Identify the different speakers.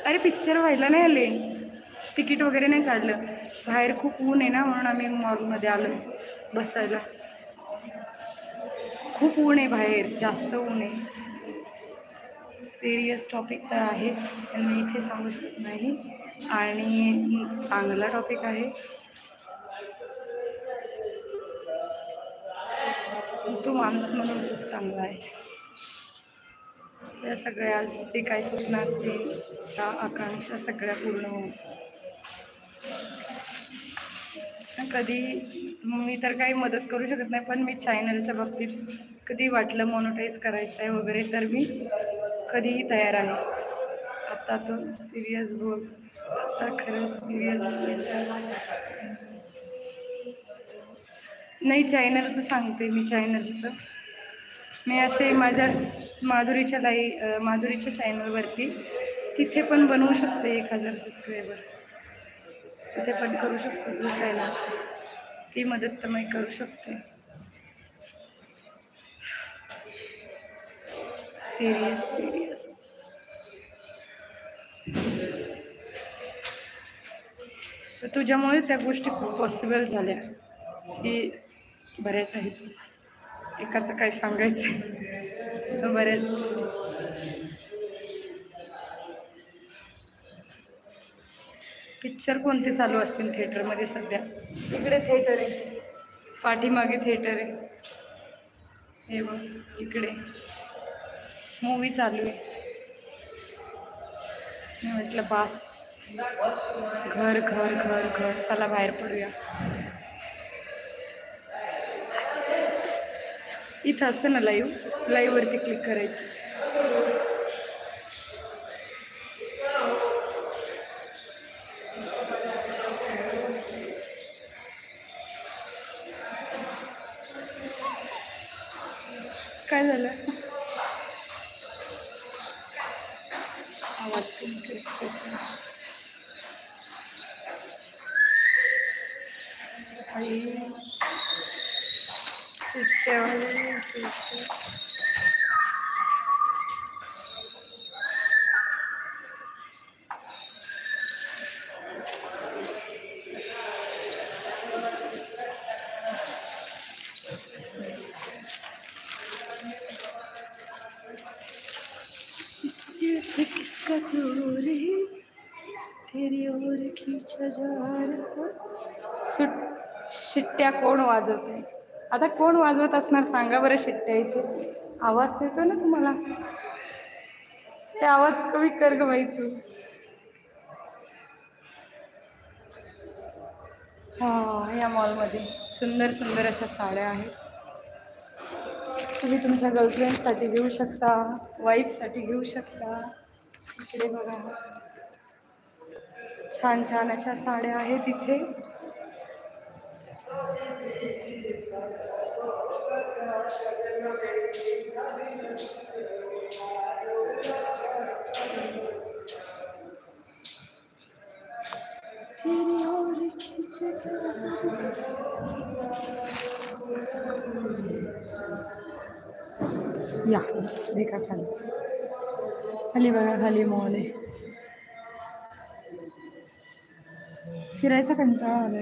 Speaker 1: अरे पिक्चर व्हायला नाही आले, तिकीट वगैरे नाही काढलं. बाहेर खूप ऊन आहे ना, म्हणून आम्ही मॉलमध्ये आलो बसायला. खूप ऊन आहे बाहेर, जास्त ऊन आहे. सिरियस टॉपिक तर आहे पण मी इथे सांगू शकत नाही, आणि चांगला टॉपिक आहे. तू माणूस म्हणून खूप चांगला आहेस. या सगळ्या जे काही स्वप्न असतील, आकांक्षा सगळ्या पूर्ण होईल. कधी मी तर काही मदत करू शकत नाही, पण मी चॅनलच्या बाबतीत कधी वाटलं मोनोटाईज करायचं आहे वगैरे तर मी कधीही तयार आहे. आता तो सिरियस बोल, आता खरंच सिरियस नाही. चॅनलचं सांगते मी. चॅनलचं मी असे माझ्या माधुरीच्या चॅनलवरती तिथे पण बनवू शकते 1000 सबस्क्रायबर. तिथे पण करू शकते तू चॅनलचं, ती मदत तर मी करू शकते. सिरियस तुझ्यामुळे त्या गोष्टी खूप पॉसिबल झाल्या, की बऱ्याच आहेत. एकाचं काय सांगायचं, बऱ्याच गोष्टी. पिक्चर कोणते चालू असतील थिएटरमध्ये सध्या? इकडे थिएटर आहे, पाठीमागे थिएटर आहे. हे बघ इकडे मूवी चालू आहे. मी म्हटलं बास, घर घर घर घर, चला बाहेर पडूया. इथं असतं ना लाईव्ह वरती क्लिक करायचं. काय झालं? आवाज कमी करायचा. किसका जोर है तेरी ओर खींचा जा रहा. शिट्ट्या कोण वाजवते आता? कोण वाजवत असणार सांगा बरं शिट्ट्या इथे? आवाज देतो ना तुम्हाला, ते आवाज कमी कर ग बाई तू. हा, या मॉलमध्ये सुंदर सुंदर अशा साड्या आहेत. तुम्ही तुमच्या गर्लफ्रेंडसाठी घेऊ शकता, वाईफसाठी घेऊ शकता. इकडे बघा, छान छान अशा साड्या आहेत इथे. या देखा खाली, खाली बघा, खाली मॉल आहे. फिरायचा कंटाळा आला.